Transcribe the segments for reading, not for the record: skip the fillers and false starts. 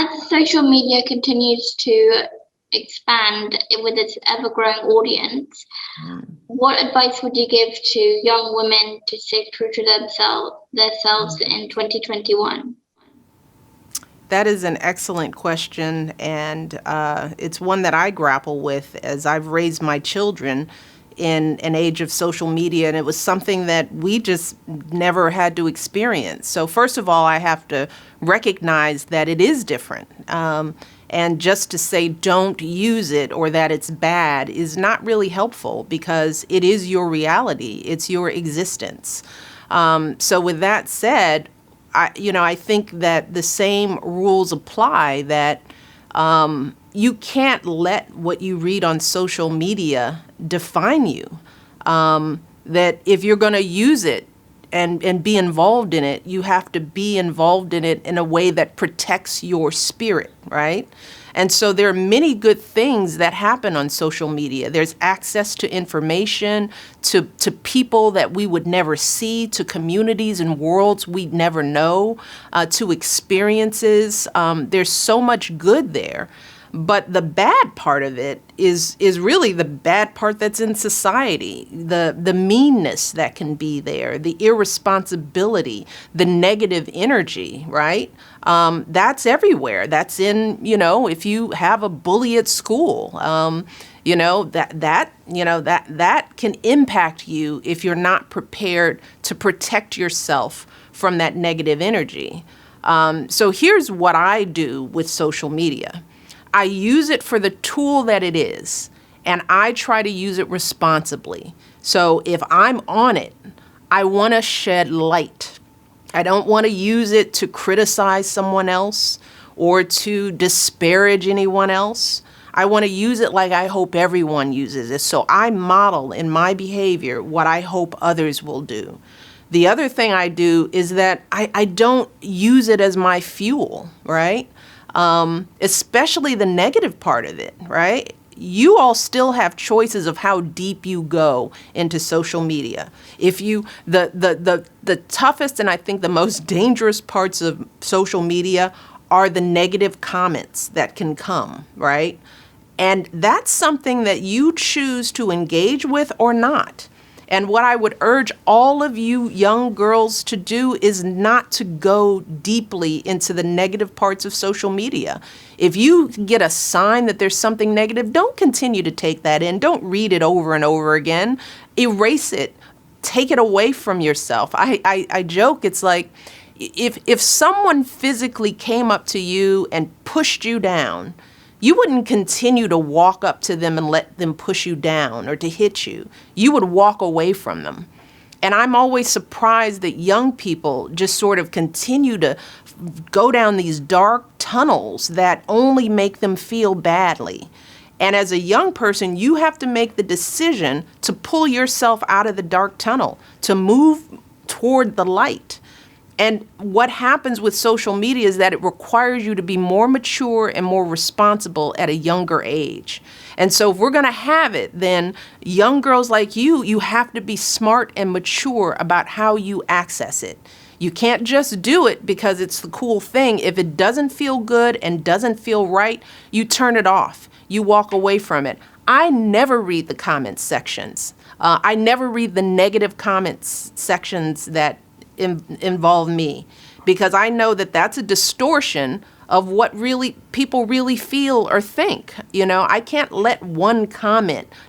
As social media continues to expand with its ever-growing audience, what advice would you give to young women to stay true to themselves in 2021? That is an excellent question, and it's one that I grapple with as I've raised my children in an age of social media, and it was something that we just never had to experience. So first of all, I have to recognize that it is different. And just to say don't use it or that it's bad is not really helpful because it is your reality. It's your existence. So with that said, I think that the same rules apply that you can't let what you read on social media define you. That if you're going to use it and be involved in it, you have to be involved in it in a way that protects your spirit, right? And so there are many good things that happen on social media. There's access to information, to people that we would never see, to communities and worlds we'd never know, to experiences. There's so much good there. But the bad part of it is really the bad part that's in society, the meanness that can be there, the irresponsibility, the negative energy, right? That's everywhere. That's in, if you have a bully at school, that can impact you if you're not prepared to protect yourself from that negative energy. So here's what I do with social media. I use it for the tool that it is, and I try to use it responsibly. So if I'm on it, I want to shed light. I don't want to use it to criticize someone else or to disparage anyone else. I want to use it like I hope everyone uses it. So I model in my behavior what I hope others will do. The other thing I do is that I don't use it as my fuel, right? Especially the negative part of it, right? You all still have choices of how deep you go into social media. If you, the toughest and I think the most dangerous parts of social media are the negative comments that can come, right? And that's something that you choose to engage with or not. And what I would urge all of you young girls to do is not to go deeply into the negative parts of social media. If you get a sign that there's something negative, don't continue to take that in. Don't read it over and over again. Erase it. Take it away from yourself. I joke, it's like if someone physically came up to you and pushed you down, you wouldn't continue to walk up to them and let them push you down or to hit you. You would walk away from them. And I'm always surprised that young people just sort of continue to go down these dark tunnels that only make them feel badly. And as a young person, you have to make the decision to pull yourself out of the dark tunnel, to move toward the light. And what happens with social media is that it requires you to be more mature and more responsible at a younger age. And so if we're going to have it, then young girls like you have to be smart and mature about how you access it. You can't just do it because it's the cool thing. If it doesn't feel good and doesn't feel right, you turn it off. You walk away from it. I never read the comments sections. I never read the negative comments sections that involve me, because I know that that's a distortion of what really people really feel or think. I can't let one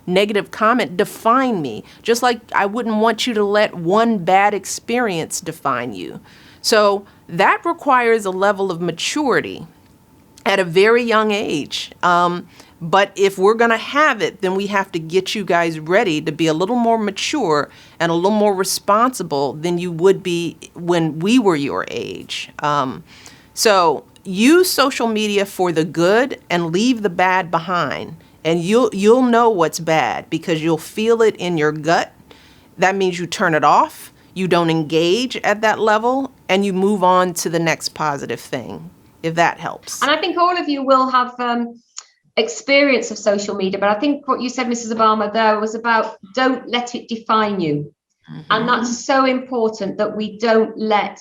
negative comment define me, just like I wouldn't want you to let one bad experience define you. So that requires a level of maturity at a very young age. But if we're going to have it, then we have to get you guys ready to be a little more mature and a little more responsible than you would be when we were your age. So use social media for the good and leave the bad behind. And you'll know what's bad because you'll feel it in your gut. That means you turn it off, you don't engage at that level, and you move on to the next positive thing, if that helps. And I think all of you will have experience of social media, but I think what you said, Mrs. Obama, there was about don't let it define you. Mm-hmm. And that's so important, that we don't let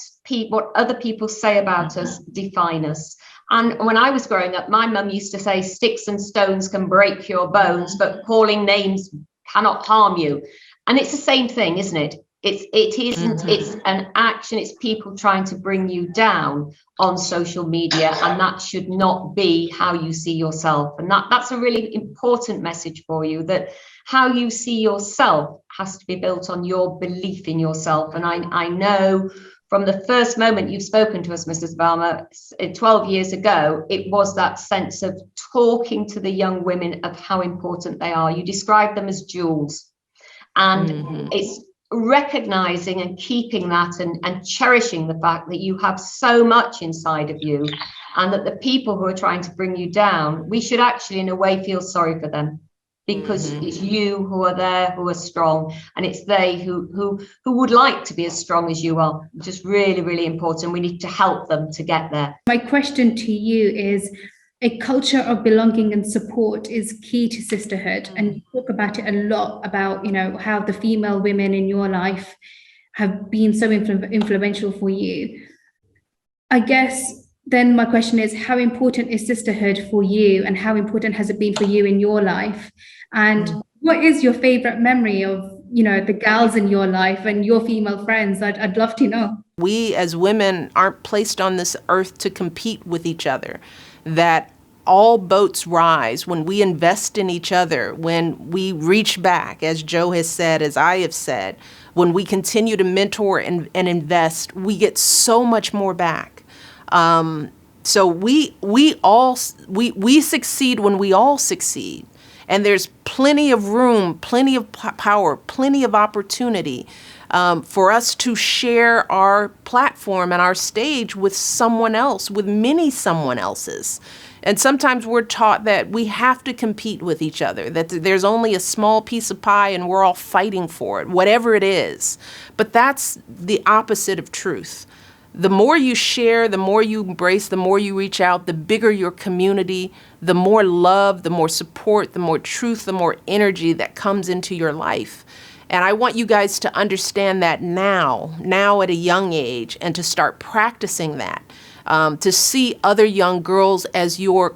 what other people say about us define us. And when I was growing up, my mum used to say, sticks and stones can break your bones, but calling names cannot harm you. And it's the same thing, isn't it? It isn't, it's an action, it's people trying to bring you down on social media, and that should not be how you see yourself. And that's a really important message for you, that how you see yourself has to be built on your belief in yourself. And I know from the first moment you've spoken to us, Mrs. Balmer, 12 years ago, it was that sense of talking to the young women of how important they are. You described them as jewels. And it's recognizing and keeping that and cherishing the fact that you have so much inside of you, and that the people who are trying to bring you down, we should actually in a way feel sorry for them, because it's you who are there, who are strong, and it's they who would like to be as strong as you are. Just really, really important. We need to help them to get there. My question to you is, a culture of belonging and support is key to sisterhood. And you talk about it a lot, about, how the female women in your life have been so influential for you. I guess then my question is, how important is sisterhood for you, and how important has it been for you in your life? And what is your favorite memory of, the gals in your life and your female friends? I'd love to know. We as women aren't placed on this earth to compete with each other, that all boats rise when we invest in each other, when we reach back, as Joe has said, as I have said, when we continue to mentor and invest, we get so much more back. So we succeed when we all succeed. And there's plenty of room, plenty of power, plenty of opportunity for us to share our platform and our stage with someone else, with many someone else's. And sometimes we're taught that we have to compete with each other, that there's only a small piece of pie and we're all fighting for it, whatever it is. But that's the opposite of truth. The more you share, the more you embrace, the more you reach out, the bigger your community, the more love, the more support, the more truth, the more energy that comes into your life. And I want you guys to understand that now at a young age, and to start practicing that. To see other young girls as your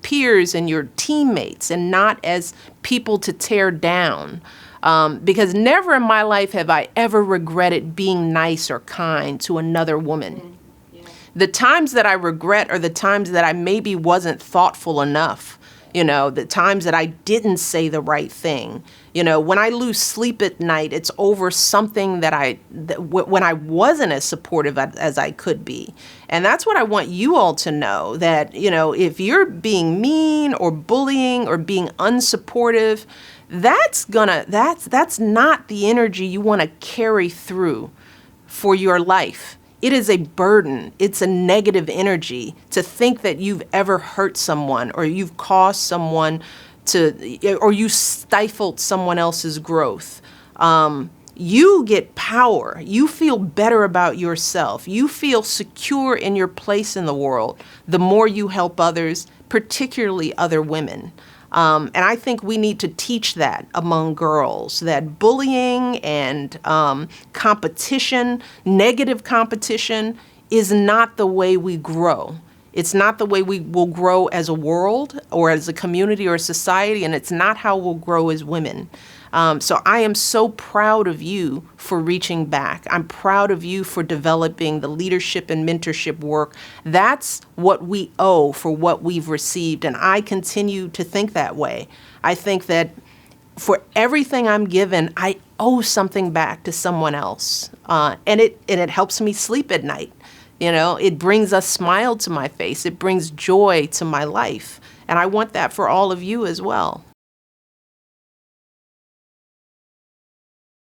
peers and your teammates, and not as people to tear down. Because never in my life have I ever regretted being nice or kind to another woman. The times that I regret are the times that I maybe wasn't thoughtful enough. The times that I didn't say the right thing. When I lose sleep at night, it's over something when I wasn't as supportive as I could be. And that's what I want you all to know, that, if you're being mean or bullying or being unsupportive, that's not the energy you want to carry through for your life. It is a burden. It's a negative energy to think that you've ever hurt someone, or you've caused someone or you stifled someone else's growth. You get power. You feel better about yourself. You feel secure in your place in the world the more you help others, particularly other women. And I think we need to teach that among girls, that bullying and competition, negative competition, is not the way we grow. It's not the way we will grow as a world or as a community or a society, and it's not how we'll grow as women. So I am so proud of you for reaching back. I'm proud of you for developing the leadership and mentorship work. That's what we owe for what we've received, and I continue to think that way. I think that for everything I'm given, I owe something back to someone else, and it helps me sleep at night. It brings a smile to my face. It brings joy to my life, and I want that for all of you as well.